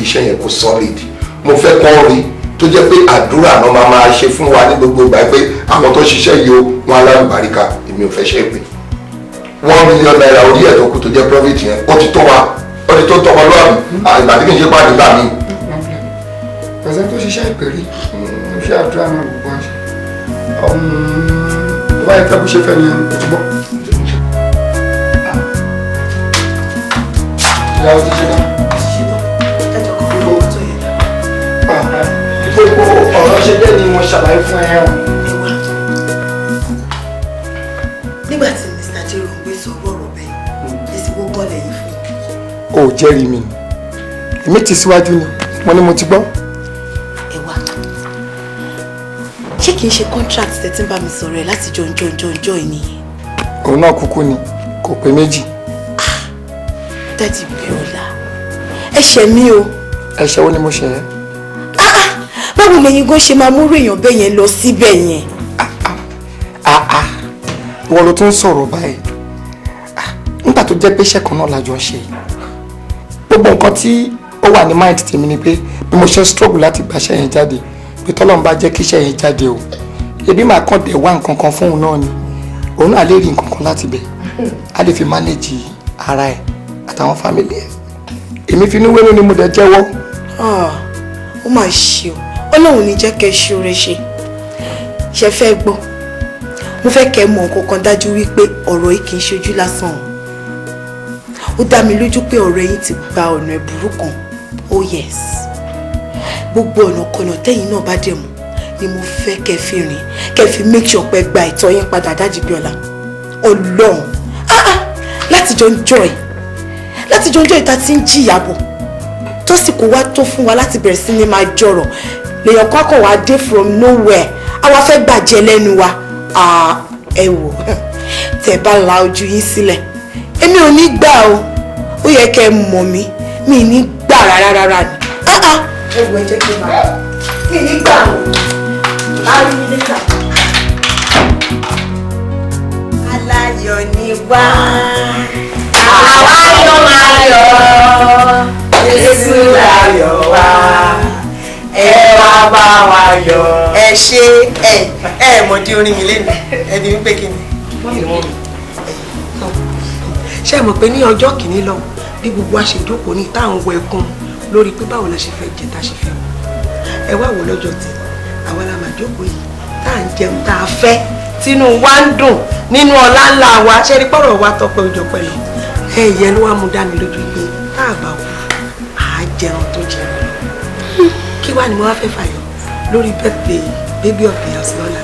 iṣẹ́ yẹn kó solid mo fẹ́ kọ́ rí tó jẹ́ pé àdúrà náà máa ṣe fún wa ní gbogbo ìgbà pé àwọn tó ṣiṣẹ́ yìí ó wọn alálùbáríkà èmi ò fẹ́ ṣe é pé $1 million orí ẹ̀ tó kù tó jẹ́ profit yẹn ó ti tó wa ó ti tó tọmọ lọ́ọ̀bì ìgbà tí kì í ṣe pàdé gbà mí. pẹ̀sẹ̀ tó ṣiṣẹ́ ìpèrí iṣẹ́ àdúrà náà gbogbo àṣẹ tó bá yẹ fẹ́ bó ṣe fẹ́ ni ó ti bọ́. ìyàwó ti ṣe náà. gbogbo ọ̀rọ̀ ṣe jẹ́ ni mo ṣàlàyé fún ẹ hàn. nígbà tí Mr. Jero ń gbé sọ̀rọ̀ ọ̀rọ̀ bẹ́ẹ̀ èsì gbogbo ọ̀lẹ̀ yìí fún o ò jẹ́rìí mi èmi ti síwájú ni mo ní mo ti gbọ́. ẹ wá ṣé kìí ṣe contract tẹ́ tí ń bá mi sọ̀rọ̀ ẹ̀ láti jọ ìnìyẹn. òun náà kúkú ni kò pé méjì. Daddy Bíọ́lá ẹ̀ṣẹ̀ mi o. ẹ̀ṣẹ̀ wo ni mo ṣe ẹ́. báwo lẹ́yìn gan ṣe máa múrò èèyàn bẹ́ẹ̀ yẹn lọ síbẹ̀ yẹn. ìwọ ló tún sọ̀rọ̀ báyìí nígbà tó jẹ́ pé iṣẹ́ kan náà la jọ ń ṣe gbogbo nǹkan tí ó wà ní mind tèmi ni pé bí mo ṣe struggle láti gbaṣẹ́ yẹn jáde pé tọ́lọ́run bá jẹ́ kí iṣẹ́ yẹn jáde o ebi máa kàn dé wá nǹkan kan fún òun náà ni òun náà lè rí nǹkan kan láti bẹ̀ á lè fi manage ara ẹ̀ àtàwọn family ẹ̀ èmi fi inú wẹ́nu ni mo dẹ̀ jẹ́wọ́. ó mà ṣe o Ọlọ́run ní jẹ́ kẹ́ ṣe oore ṣe fẹ́ gbọ́ mo fẹ́ kẹ́ mọ̀ nǹkan kan dájú wípé ọ̀rọ̀ yìí kì í ṣojú lásán ó dá mi lójú pé ọ̀rọ̀ yìí ti gba ọ̀nà ẹ̀bùrú kan oh yes gbogbo ọ̀nà kọ̀nà tẹ́yìn náà bá dẹ̀ mú ni mo fẹ́ kẹ́ fi rìn kẹ́ fi make sure pé gba ìtọ́ yín padà Daddy Bíọ́lá Ọlọ́run láti jọ ń jọ ìta tí ń jìyà bọ̀ tó sì kó wá tó fún wa láti bẹ̀rẹ̀ sí ní máa jọ̀rọ̀ lèèyàn kọ́kọ́ wá dé from nowhere àwa fẹ́ gbàjẹ́ lẹ́nu wa ẹ wò tẹ́ bá la ojú yín sílẹ̀ èmi ò ní gbà o ó yẹ kẹ́ ẹ mọ̀ mi ní gbà rárá ni ẹ wò ẹ jẹ́ kí n máa mi ní gbà o láàrin mi nígbà. aláyọ̀ ni wá àwa yóò máa yọ̀ Jésù láyọ̀ wá ẹ wá bá wa yọ̀. ẹ ṣe ẹ mọ̀dí orin mi lẹ́nu ẹbí wípé kí ni. ṣé ẹ mọ̀ pé ní ọjọ́ kìíní lọ bí gbogbo àṣejókòó ní táwọn wọ ẹkún lórí pé báwo la ṣe fẹ́ jẹ tá a ṣe fẹ́ ẹ wá wò lọ́jọ́ tí àwa la máa jókòó yìí tá à ń jẹun tá a fẹ́ tínú wa ń dùn nínú ọlá ńlá wa ṣe rí pọ̀rọ̀ wa tọpẹ́ òjò pẹ̀lú ẹ̀yẹ ló wá mú dá mi lójú pé tá a bá wù á jẹun tó jẹun kí wá ni mo wá fẹ́ fàyọ lórí birthday baby of the house lọ́la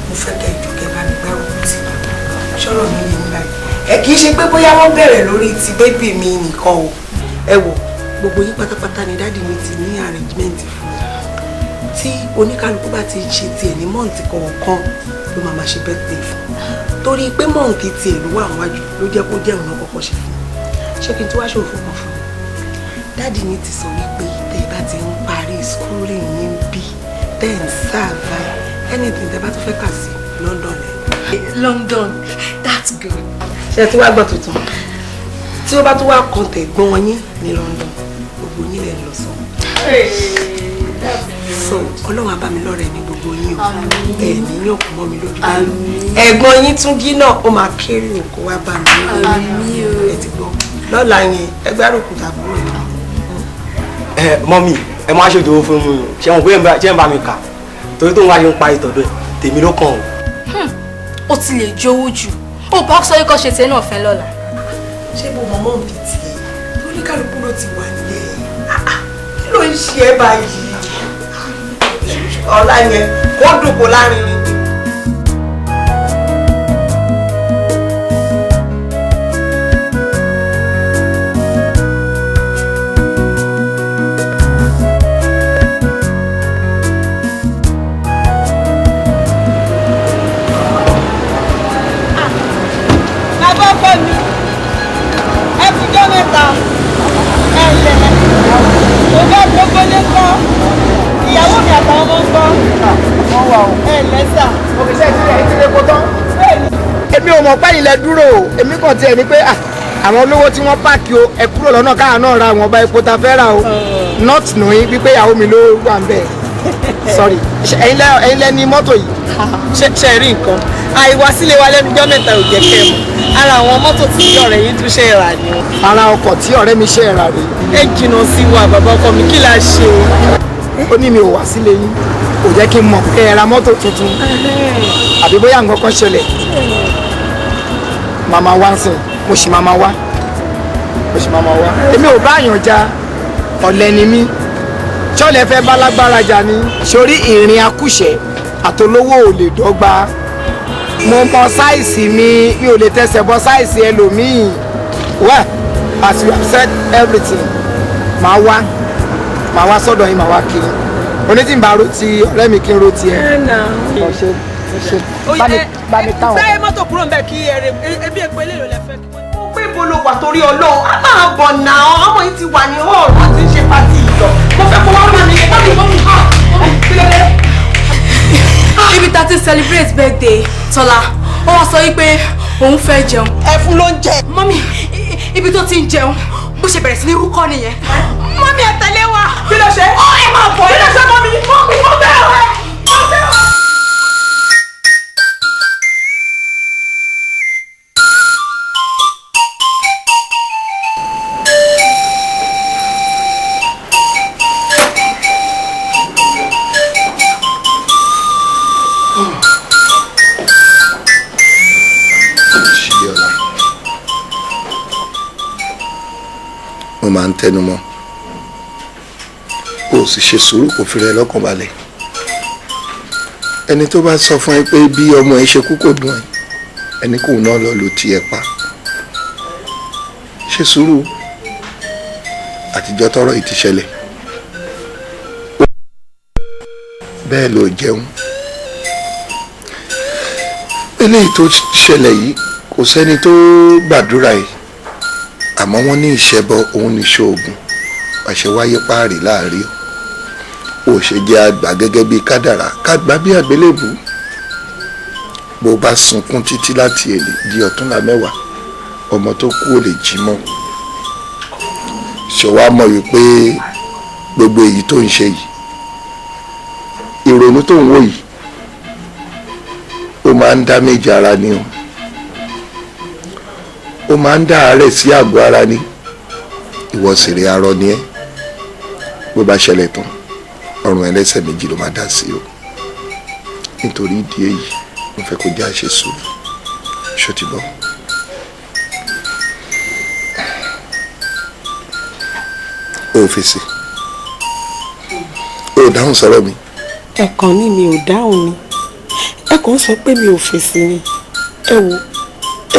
mo fẹ́ kẹ́ ìjọkẹ́ bá mi gbárùkù tì sọ̀rọ̀ mi yé mi báyìí ẹ kì í ṣe pé bóyá wọ́n bẹ̀rẹ̀ lórí ti bébì mi nìkan o ẹ wò gbogbo yín pátápátá ni dáàdì mi ti ní arrangement fún mi tí oníkálukú bá ti ṣe tiẹ̀ ní mọ́ǹtì kọ̀ọ̀kan ló máa ma ṣe birthday fún torí pé mọ́ǹtì tiẹ̀ ló wà wájú ló jẹ́ kó jẹ́ ọ̀nà kọ̀ọ̀kan ṣe fún ṣé kí n tí wá ṣòfò kan fún dáàdì mi ti sọ wípé tẹ́ ẹ bá ti ń parí schooling yín bí tẹ́ ẹ ń sáàbà anything tẹ́ bá tún fẹ́ kà sí London London, that's good. ṣe tí wàá gbọ́ tuntun tí ó bá tún wá kan tẹ̀gbọ́n yín ní London gbogbo yín lè lọ sọ. so Ọlọ́run á bá mi lọ́rẹ̀ ní gbogbo yín o ẹ̀mí yàn kò mọ́ mi lójú ẹ̀gbọ́n yín tún jí náà ó máa kéré òkú wá bá mi ẹ ti gbọ́ lọ́la yẹn ẹgbẹ́ àròkù tàbúrò yẹn. mọ́mí ẹ máa ṣètò owó fún mi ṣé wọn bóyá ṣé ń bá mi kà torí tó ń wáyé ń pa ìtọ́dọ̀ ẹ̀ tèmi ló kàn o. ó ti lè jówó jù ó bá sọ yìí kọ́ ṣe tẹ́ náà fẹ́ lọ́la. ṣé mo mọ̀ mọ́ mi tiẹ̀ lóníkàlùkù ló ti wà nílẹ̀ kí ló ń ṣe ẹ́ báyìí ọ̀la yẹn kó dùnkù láàrin rìn. èmi ò mọ̀ pé ilẹ̀ dúró èmi kàn tiẹ̀ ní pé àwọn olówó tí wọ́n páàkì o ẹ kúrò lọ́nà káà náà ra àwọn ọba epo ta fẹ́ rà o not knowing wípé ìyàwó mi ló wà ń bẹ̀ sorry ẹ̀yin lẹ́ni mọ́tò yìí ṣe rí nǹkan àìwá sílé wa lẹ́nu jọ́ mẹ́ta ò jẹ́ kẹ́ mọ̀ ara àwọn mọ́tò tí ọ̀rẹ́ yín tún ṣe rà ni. ara ọkọ̀ tí ọ̀rẹ́ mi ṣe rà rè. ẹ jìnnà sí wa bàbá ọkọ mi kí la ṣe. ó ní mi ò wá sílé yín kò jẹ́ kí n mọ̀ pé ẹ ra mọ́tò tuntun àbí bóyá nǹkan kan ṣẹlẹ̀ màmá wá ń sìn mo sì máa wá èmi ò bá àyàn já ọ̀lẹ ni mí ṣọ́lẹ̀ fẹ́ bá lágbára jà ni sórí ìrìn akúṣẹ̀ àtolówó ò lè dọ́gba mo mọ sáìsì mi ò lè tẹsẹ̀ bọ sáìsì ẹlòmíì well as you have said everything màá wá sọ́dọ̀ yín màá wá kiri onítìǹbà ro ti ọ̀rẹ́ mi kí n ro ti ẹ. bá mi táwọn. sáyé mọ́tò kúrò ń bẹ̀ kí ebi èpo eléyìí lè fẹ́ kí wọ́n. mo gbé bolo wà torí Ọlọ́run á máa bọ̀ náà ọmọ yìí ti wà ní hall wọ́n ti ń ṣe pàtì ìjọ mo fẹ́ kó wá wà ní ibi tá ti celebrate birthday Tọ́lá ó wá sọ wípé òun fẹ́ jẹun. ẹfun ló ń jẹ. mọ́mí ibi tó ti ń jẹun bó ṣe bẹ̀rẹ̀ sí ní rúkọ́ nìyẹn. mọ́mí ẹ tẹ̀lé wa. kí ló ṣe. ó ẹ máa bọ̀. kí ló ṣe mọ́mí mo bẹ̀rẹ̀ mo bẹ̀rẹ̀. mo máa ń tẹnu mọ́ o sì ṣe sùúrù kò fi rẹ lọ́kàn balẹ̀ ẹni tó bá sọ fún ẹ pé bí ọmọ ẹ ṣe kú kò dùn ẹ ẹni kóun náà lọ lò tiẹ̀ pa ṣe sùúrù àtijọ́ tọ́rọ̀ yìí ti ṣẹlẹ̀ bẹ́ẹ̀ ló jẹun eléyìí tó ṣẹlẹ̀ yìí kò sẹ́ni tó gbàdúrà yìí àmọ́ wọ́n ní ìṣẹ́bọ òun ní ṣoògùn àṣẹ wáyé páàrí láàrin ò ṣe jẹ́ àgbà gẹ́gẹ́ bí kádàrá kágbá bí àgbélébù bó bá sunkún títí láti èlé di ọ̀túnla mẹ́wàá ọmọ tó kú ò lè jí mọ́ ṣe wá mọ̀ wípé gbogbo èyí tó ń ṣe yìí ìrònú tó ń wò yìí ó máa ń dá méjì ara ni o ó máa ń dá àárẹ̀ sí àgọ́ ara ni ìwọ sì rí arọ ni ẹ́ bó bá ṣẹlẹ̀ tán ọrùn ẹlẹ́sẹ̀ méjì ló máa dá sí o nítorí ìdí èyí mo fẹ́ kó já ṣe sùúrù ṣó ti bọ́. ó fèsì ó dáhùn sọ̀rọ̀ mi. ẹ̀kan ní mi ò dáhùn ni ẹ̀kan sọ pé mi ò fèsì ni ẹ wo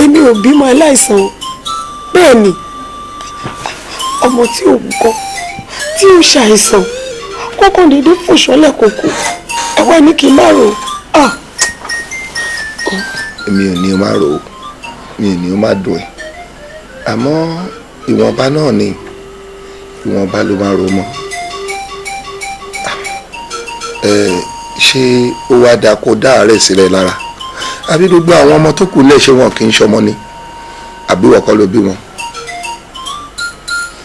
èmi ò bímọ aláìsàn bẹ́ẹ̀ ni ọmọ tí ò wúkọ́ tí ò ṣàìsàn kọ́kàn dédé fòṣọ́lẹ̀ kòkó ẹ̀wá ní kí n má rò ó. èmi ò ní o máa rò ó mi ò ní o máa dùn ẹ́ àmọ́ ìwọ̀nba náà ni ìwọ̀nba ló máa rò mọ́ ṣé ó wá dáa kó dá àárẹ̀ sílẹ̀ lára àbí gbogbo àwọn ọmọ tó kù lẹ́ṣẹ̀ wọn kì í ṣọmọ ni àbí wọ́n kọ́ ló bí wọn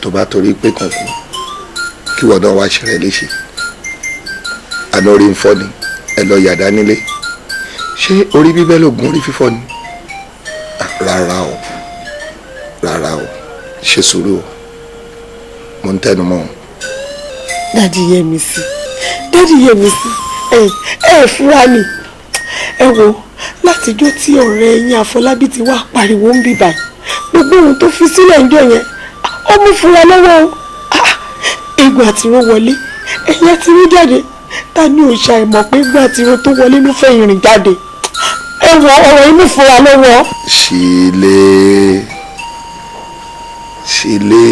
tó bá torí pé kan kú kí wọ́n náà wá ṣẹlẹ̀ léṣe àná orí ń fọ́ ni ẹ lọ yàdá nílé ṣé orí bíbẹ́ lògùn orí fífọ́ ni rárá o ṣe sùúrù o mo ń tẹnu mọ́ o. dádì Yẹ́misí ẹ fura ni ẹ wo látijọ́ tí ọ̀rẹ́ yín Àfọlábí ti wá pariwo ń bì báyìí gbogbo ohun tó fi sílẹ̀ ńjọ́ yẹn ó mú fura lọ́wọ́ o egbò àtiró wọlé ẹ̀yìn àtiró jáde ta ni ò ṣàìmọ̀ pé egbò àtiró tó wọlé ló fẹ́ ìrìn jáde ẹ wọ ọ̀rọ̀ yìí mú fura lọ́wọ́. Ṣílé